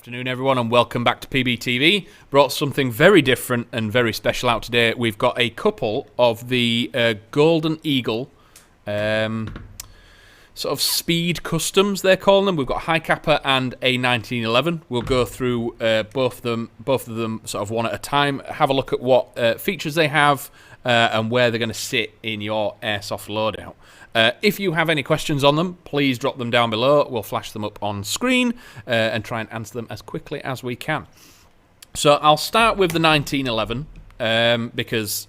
Afternoon everyone and welcome back to PBTV. Brought something very different and very special out today. We've got a couple of the Golden Eagle sort of speed customs, they're calling them. We've got a high capa and a 1911. We'll go through both of them sort of one at a time, have a look at what features they have and where they're going to sit in your airsoft loadout. If you have any questions on them, please drop them down below. We'll flash them up on screen and try and answer them as quickly as we can. So I'll start with the 1911 because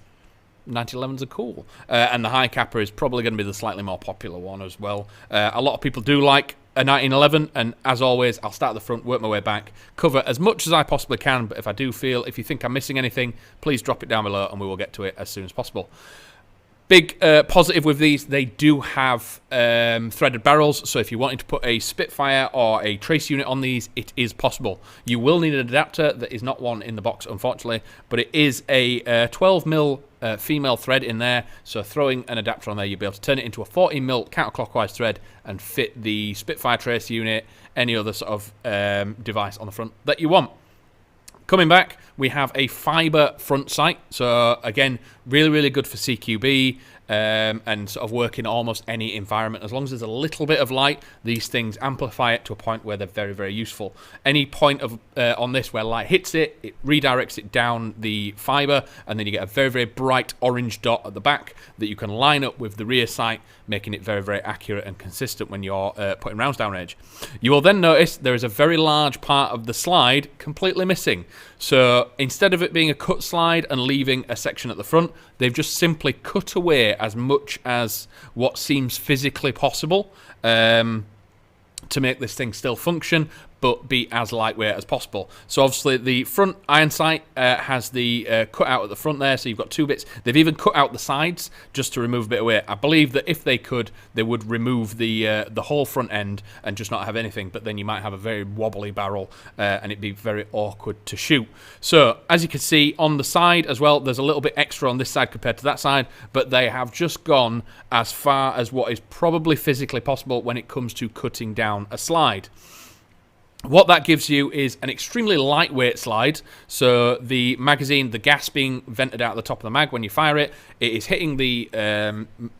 1911s are cool. And the high capa is probably going to be the slightly more popular one as well. A lot of people do like a 1911, and as always, I'll start at the front, work my way back, cover as much as I possibly can, but if you think I'm missing anything, please drop it down below and we will get to it as soon as possible. Big positive with these, they do have threaded barrels, so if you wanted to put a Spitfire or a trace unit on these, it is possible. You will need an adapter. There is not one in the box, unfortunately, but it is a 12mm female thread in there, so throwing an adapter on there, you'll be able to turn it into a 14mm counterclockwise thread and fit the Spitfire trace unit, any other sort of device on the front that you want. Coming back, we have a Fibre front sight. So again, really good for CQB and sort of work in almost any environment. As long as there's a little bit of light, these things amplify it to a point where they're very useful. Any point of on this where light hits it, it redirects it down the fibre, and then you get a very bright orange dot at the back that you can line up with the rear sight, making it very accurate and consistent when you're putting rounds down range. You will then notice there is a very large part of the slide completely missing. So instead of it being a cut slide and leaving a section at the front, they've just simply cut away as much as what seems physically possible to make this thing still function, but be as lightweight as possible. So obviously the front iron sight has the cut out at the front there, so you've got two bits. They've even cut out the sides just to remove a bit of weight. I believe that if they could, they would remove the whole front end and just not have anything, but then you might have a very wobbly barrel and it'd be very awkward to shoot. So as you can see on the side as well, there's a little bit extra on this side compared to that side, but they have just gone as far as what is probably physically possible when it comes to cutting down a slide. What that gives you is an extremely lightweight slide. So the magazine, the gas being vented out the top of the mag when you fire it, it is hitting the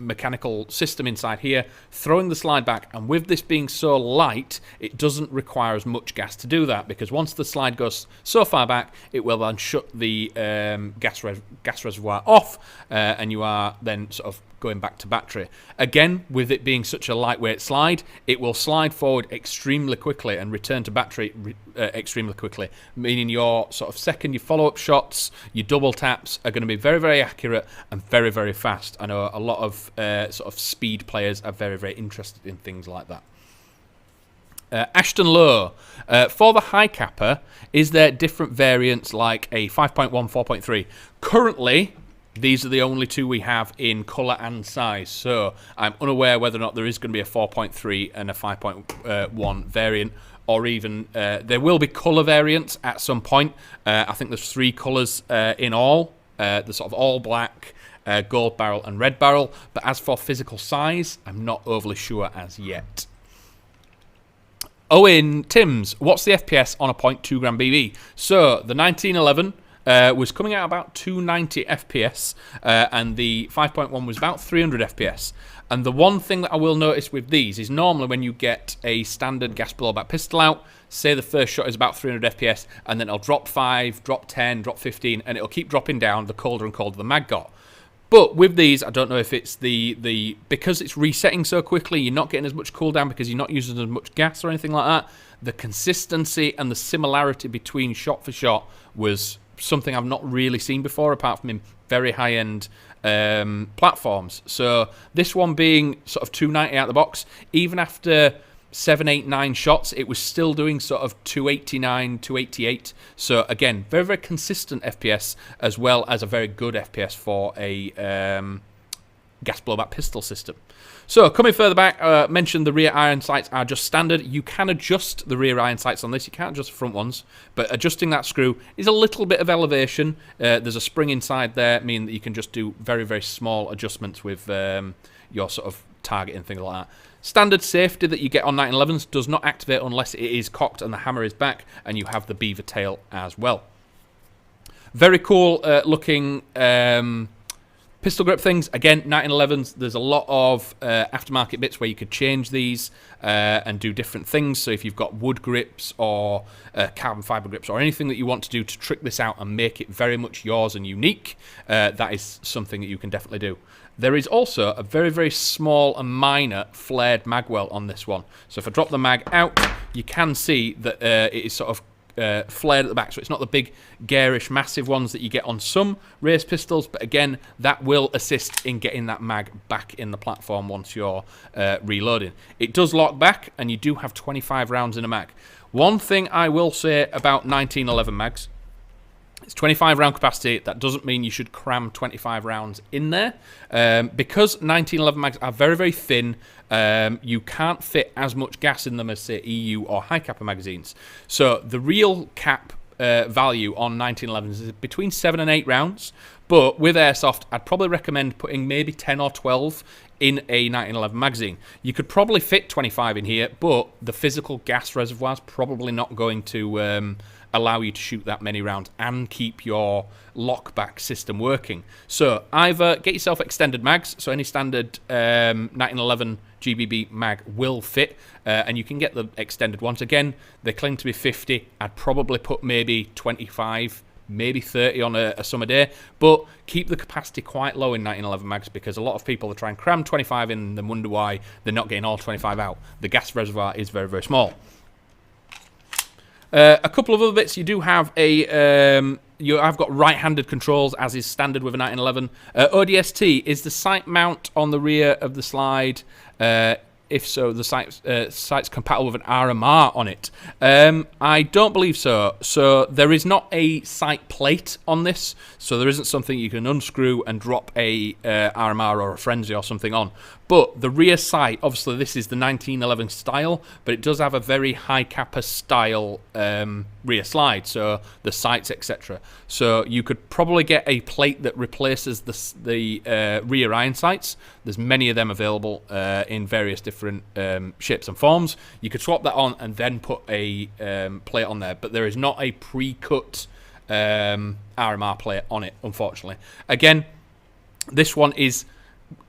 mechanical system inside here, throwing the slide back. And with this being so light, it doesn't require as much gas to do that, because once the slide goes so far back, it will then shut the gas reservoir off, and you are then sort of going back to battery. Again, with it being such a lightweight slide, it will slide forward extremely quickly and return to battery extremely quickly, meaning your sort of your follow-up shots, your double taps are going to be very accurate and very fast. I know a lot of sort of speed players are very interested in things like that. Ashton Low, for the high capa, is there different variants like a 5.1, 4.3? Currently, these are the only two we have in colour and size, so I'm unaware whether or not there is going to be a 4.3 and a 5.1 variant, or even there will be colour variants at some point. I think there's 3 colours in all, the sort of all black, gold barrel and red barrel, but as for physical size, I'm not overly sure as yet. Owen Timms, what's the FPS on a 0.2 gram BB? So the 1911 was coming out about 290 FPS, and the 5.1 was about 300 FPS. And the one thing that I will notice with these is normally when you get a standard gas blowback pistol out, say the first shot is about 300 FPS, and then it'll drop 5, drop 10, drop 15, and it'll keep dropping down the colder and colder the mag got. But with these, I don't know if it's because it's resetting so quickly, you're not getting as much cooldown because you're not using as much gas or anything like that. The consistency and the similarity between shot for shot was something I've not really seen before, apart from in very high-end platforms. So this one being sort of 290 out the box, even after 7, 8, 9 shots, it was still doing sort of 289, 288. So again, very consistent FPS, as well as a very good FPS for a gas blowback pistol system. So coming further back, mentioned the rear iron sights are just standard. You can adjust the rear iron sights on this. You can't adjust the front ones, but adjusting that screw is a little bit of elevation. There's a spring inside there, meaning that you can just do very small adjustments with your sort of target and things like that. Standard safety that you get on 1911s does not activate unless it is cocked and the hammer is back, and you have the beaver tail as well. Very cool looking pistol grip things. Again, 1911s, there's a lot of aftermarket bits where you could change these and do different things. So if you've got wood grips or carbon fibre grips or anything that you want to do to trick this out and make it very much yours and unique, that is something that you can definitely do. There is also a very, very small and minor flared magwell on this one. So if I drop the mag out, you can see that it is sort of flared at the back, so it's not the big garish massive ones that you get on some race pistols, but again, that will assist in getting that mag back in the platform once you're reloading. It does lock back, and you do have 25 rounds in a mag. One thing I will say about 1911 mags, it's 25 round capacity. That doesn't mean you should cram 25 rounds in there. Because 1911 mags are very, very thin, you can't fit as much gas in them as, say, EU or high capa magazines. So the real cap value on 1911s is between 7 and 8 rounds. But with Airsoft, I'd probably recommend putting maybe 10 or 12 in a 1911 magazine. You could probably fit 25 in here, but the physical gas reservoir's probably not going to allow you to shoot that many rounds and keep your lockback system working. So either get yourself extended mags, so any standard 1911 GBB mag will fit, and you can get the extended ones. Again, they claim to be 50. I'd probably put maybe 25, maybe 30 on a summer day, but keep the capacity quite low in 1911 mags, because a lot of people are trying to cram 25 in and wonder why they're not getting all 25 out. The gas reservoir is very, very small. A couple of other bits. You do have I've got right-handed controls, as is standard with a 1911. ODST is the sight mount on the rear of the slide. If so, the sight's compatible with an RMR on it. I don't believe so. So there is not a sight plate on this, so there isn't something you can unscrew and drop a RMR or a Frenzy or something on. But the rear sight, obviously this is the 1911 style, but it does have a very high capa style rear slide, so the sights, etc. So you could probably get a plate that replaces the rear iron sights. There's many of them available in various different shapes and forms. You could swap that on and then put a plate on there, but there is not a pre-cut RMR plate on it, unfortunately. Again, this one is,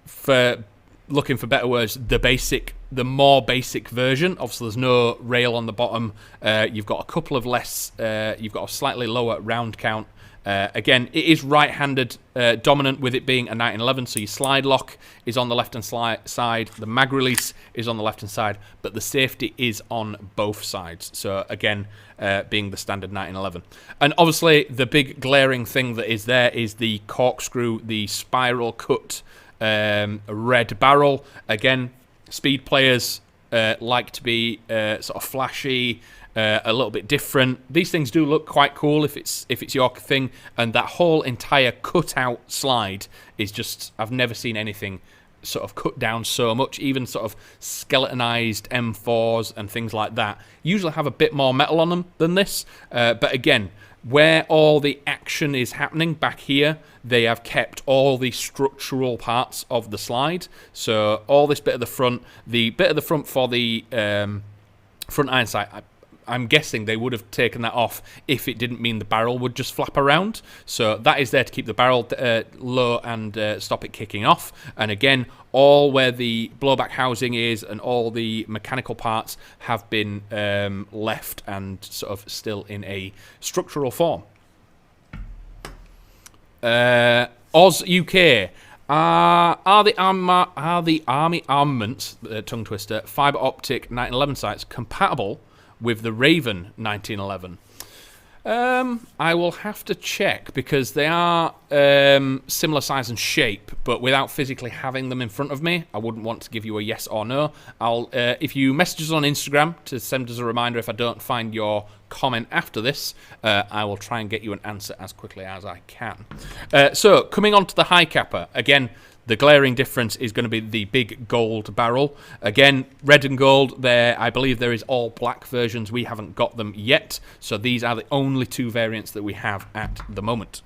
for looking for better words, the more basic version. Obviously, there's no rail on the bottom. You've got a couple of less. You've got a slightly lower round count. Again, it is right-handed dominant, with it being a 1911, so your slide lock is on the left-hand side, the mag release is on the left-hand side, but the safety is on both sides. So again, being the standard 1911. And obviously, the big glaring thing that is there is the corkscrew, the spiral cut red barrel. Again, speed players like to be sort of flashy, a little bit different. These things do look quite cool if it's your thing, and that whole entire cut-out slide is just, I've never seen anything sort of cut down so much. Even sort of skeletonized M4s and things like that usually have a bit more metal on them than this, but again, where all the action is happening back here, they have kept all the structural parts of the slide. So all this bit of the front, for the front iron sight, I'm guessing they would have taken that off if it didn't mean the barrel would just flap around. So that is there to keep the barrel low and stop it kicking off. And again, all where the blowback housing is and all the mechanical parts have been left and sort of still in a structural form. Oz UK. Are the Army Armaments, tongue twister, Fibre Optic 1911 sights compatible with the Raven 1911? I will have to check, because they are similar size and shape, but without physically having them in front of me, I wouldn't want to give you a yes or no. If you message us on Instagram to send us a reminder if I don't find your comment after this, I will try and get you an answer as quickly as I can. So, coming on to the high capper, again, the glaring difference is going to be the big gold barrel. Again, red and gold. I believe there is all black versions. We haven't got them yet. So these are the only two variants that we have at the moment.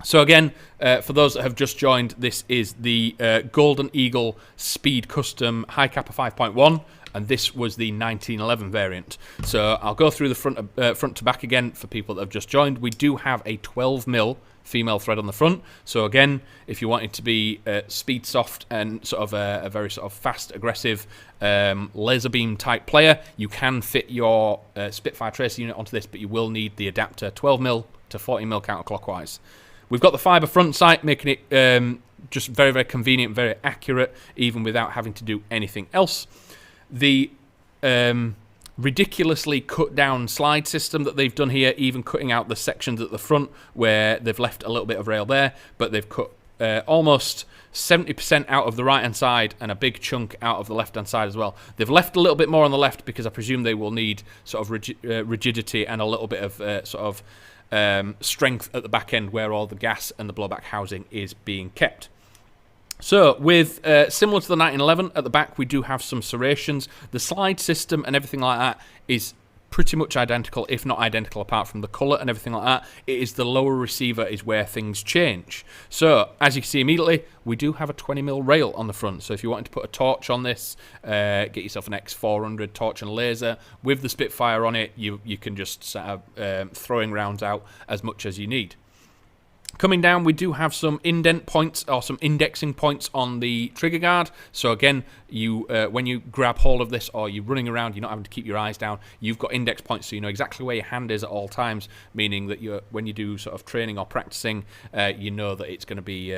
So again, for those that have just joined, this is the Golden Eagle Speed Custom High Capa 5.1, and this was the 1911 variant. So I'll go through the front to back again for people that have just joined. We do have a 12mm female thread on the front. So again, if you wanted to be speed soft and sort of a very sort of fast, aggressive laser beam type player, you can fit your Spitfire tracer unit onto this, but you will need the adapter 12mm to 40mm counterclockwise. We've got the Fibre front sight, making it just very, very convenient, very accurate, even without having to do anything else. The ridiculously cut down slide system that they've done here, even cutting out the sections at the front where they've left a little bit of rail there, but they've cut almost 70% out of the right hand side and a big chunk out of the left hand side as well. They've left a little bit more on the left because I presume they will need sort of rigidity and a little bit of sort of strength at the back end where all the gas and the blowback housing is being kept. So with similar to the 1911 at the back, we do have some serrations. The slide system and everything like that is pretty much identical, if not identical, apart from the colour and everything like that. It is the lower receiver is where things change. So as you can see immediately, we do have a 20mm rail on the front. So if you wanted to put a torch on this, get yourself an X400 torch and laser with the Spitfire on it, you can just start throwing rounds out as much as you need. Coming down, we do have some indent points or some indexing points on the trigger guard. So again, you when you grab hold of this or you're running around, you're not having to keep your eyes down. You've got index points, so you know exactly where your hand is at all times, meaning that when you do sort of training or practicing, you know that it's going to be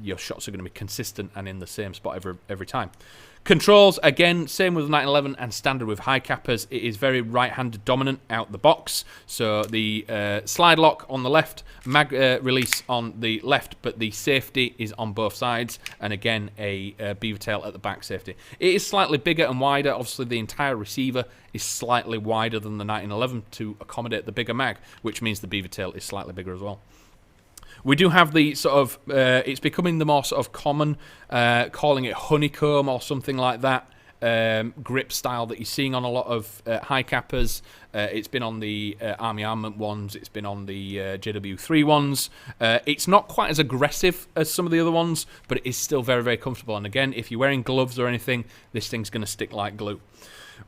your shots are going to be consistent and in the same spot every time. Controls, again, same with 1911 and standard with high cappers. It is very right-handed dominant out the box. So the slide lock on the left, mag release on the left, but the safety is on both sides. And again, a beaver tail at the back safety. It is slightly bigger and wider. Obviously, the entire receiver is slightly wider than the 1911 to accommodate the bigger mag, which means the beaver tail is slightly bigger as well. We do have the sort of, it's becoming the more sort of common, calling it honeycomb or something like that, grip style that you're seeing on a lot of high cappers. It's been on the Army Armament ones, it's been on the JW3 ones. It's not quite as aggressive as some of the other ones, but it is still very, very comfortable. And again, if you're wearing gloves or anything, this thing's going to stick like glue.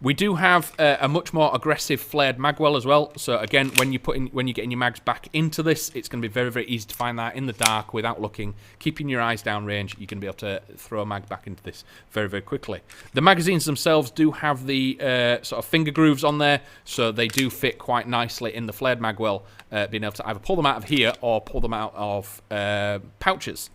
We do have a much more aggressive flared Magwell as well. So again, when you're getting your mags back into this, it's going to be very, very easy to find that in the dark without looking. Keeping your eyes down range, you're going to be able to throw a mag back into this very, very quickly. The magazines themselves do have the sort of finger grooves on there, so they do fit quite nicely in the flared Magwell, being able to either pull them out of here or pull them out of pouches.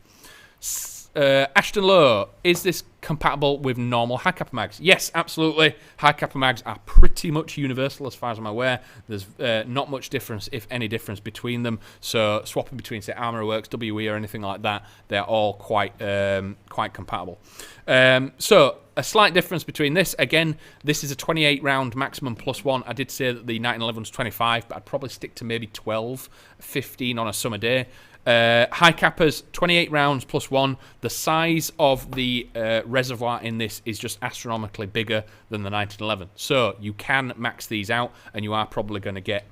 Ashton Lowe, is this compatible with normal high capa mags? Yes, absolutely. High capa mags are pretty much universal as far as I'm aware. There's not much difference, if any difference, between them. So swapping between, say, Armoury Works, WE, or anything like that, they're all quite compatible. So a slight difference between this. Again, this is a 28 round maximum +1. I did say that the 1911 was 25, but I'd probably stick to maybe 12, 15 on a summer day. High cappers, 28 rounds +1. The size of the reservoir in this is just astronomically bigger than the 1911. So you can max these out, and you are probably going to get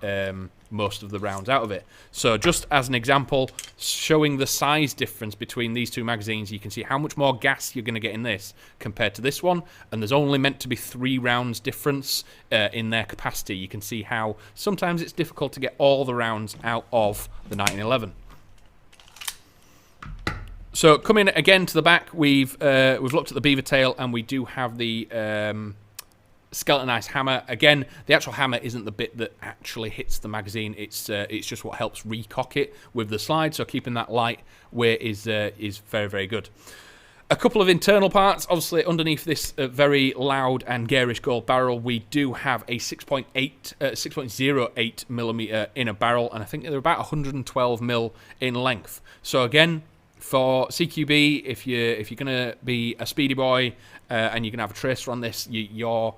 most of the rounds out of it. So just as an example, showing the size difference between these two magazines, you can see how much more gas you're going to get in this compared to this one. And there's only meant to be 3 rounds difference in their capacity. You can see how sometimes it's difficult to get all the rounds out of the 1911. So coming again to the back, we've looked at the beaver tail, and we do have the skeletonized hammer. Again, the actual hammer isn't the bit that actually hits the magazine. It's just what helps recock it with the slide. So keeping that light weight is very, very good. A couple of internal parts. Obviously, underneath this very loud and garish gold barrel, we do have a 6.08 millimeter inner barrel, and I think they're about 112 mil in length. So again, for CQB, if you're going to be a speedy boy and you're going to have a tracer on this, your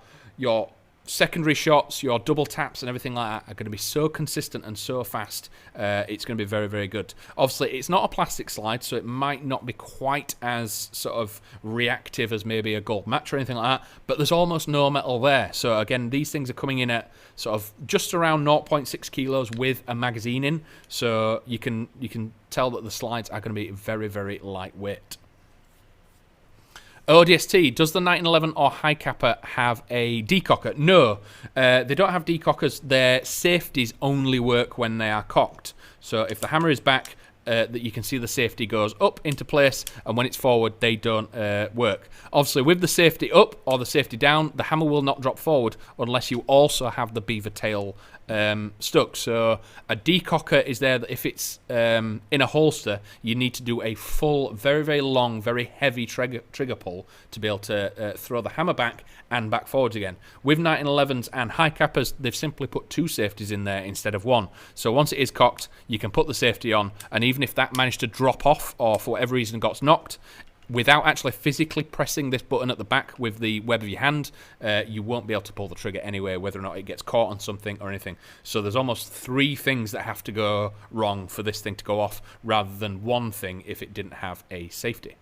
secondary shots, your double taps and everything like that are going to be so consistent and so fast. It's going to be very, very good. Obviously, it's not a plastic slide, so it might not be quite as sort of reactive as maybe a gold match or anything like that, but there's almost no metal there. So again, these things are coming in at sort of just around 0.6 kilos with a magazine in, so you can tell that the slides are going to be very, very lightweight. ODST, does the 1911 or high capa have a decocker? No, they don't have decockers. Their safeties only work when they are cocked. So if the hammer is back, that you can see the safety goes up into place, and when it's forward, they don't work. Obviously, with the safety up or the safety down, the hammer will not drop forward unless you also have the beaver tail stuck. So a decocker is there that if it's in a holster, you need to do a full, very, very long, very heavy trigger pull to be able to throw the hammer back and back forwards again. With 1911s and high capas, they've simply put 2 safeties in there instead of 1. So once it is cocked, you can put the safety on, and even if that managed to drop off or for whatever reason got knocked, without actually physically pressing this button at the back with the web of your hand, you won't be able to pull the trigger anyway, whether or not it gets caught on something or anything. So there's almost 3 things that have to go wrong for this thing to go off, rather than 1 thing if it didn't have a safety.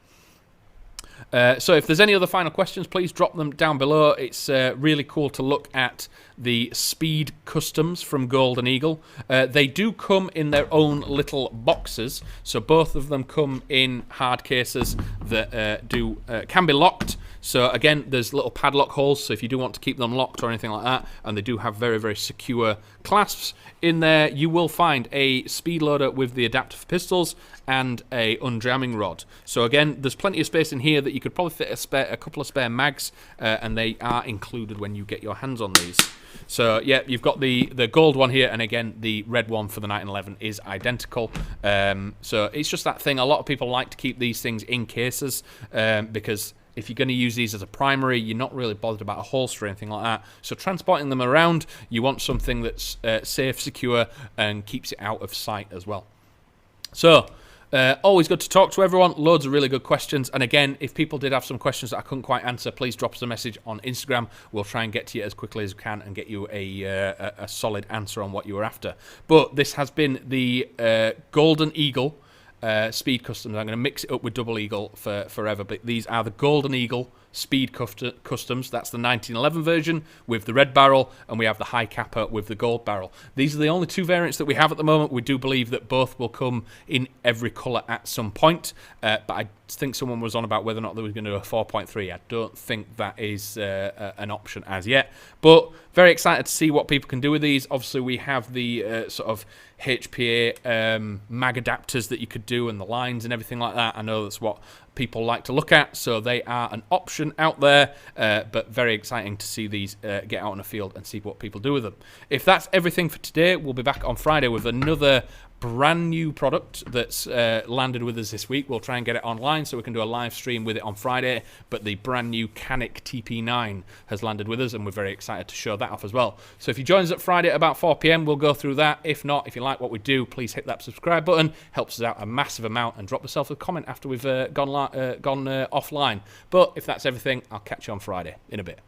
So if there's any other final questions, please drop them down below. It's really cool to look at the Speed Customs from Golden Eagle. They do come in their own little boxes, so both of them come in hard cases that can be locked. So again, there's little padlock holes, so if you do want to keep them locked or anything like that, and they do have very, very secure clasps. In there, you will find a speed loader with the adapter for pistols and a unjamming rod. So again, there's plenty of space in here that you could probably fit a couple of spare mags, and they are included when you get your hands on these. So yeah, you've got the gold one here, and again, the red one for the 1911 is identical. So it's just that thing. A lot of people like to keep these things in cases because if you're going to use these as a primary, you're not really bothered about a holster or anything like that. So transporting them around, you want something that's safe, secure, and keeps it out of sight as well. So always good to talk to everyone. Loads of really good questions. And again, if people did have some questions that I couldn't quite answer, please drop us a message on Instagram. We'll try and get to you as quickly as we can and get you a solid answer on what you were after. But this has been the Golden Eagle Speed Customs. I'm going to mix it up with Double Eagle for forever, but these are the Golden Eagle Speed Customs. That's the 1911 version with the red barrel, and we have the high capa with the gold barrel. These are the only 2 variants that we have at the moment. We do believe that both will come in every colour at some point, but I think someone was on about whether or not they were going to do a 4.3. I don't think that is an option as yet, but very excited to see what people can do with these. Obviously, we have the sort of HPA mag adapters that you could do, and the lines and everything like that. I know that's what people like to look at, so they are an option out there, but very exciting to see these get out in the field and see what people do with them. If that's everything for today, we'll be back on Friday with another brand new product that's landed with us this week. We'll try and get it online so we can do a live stream with it on Friday, but the brand new Canic TP9 has landed with us, and we're very excited to show that off as well. So if you join us at Friday at about 4 PM, we'll go through that. If not, if you like what we do, please hit that subscribe button. Helps us out a massive amount, and drop yourself a comment after we've gone offline. But if that's everything, I'll catch you on Friday in a bit.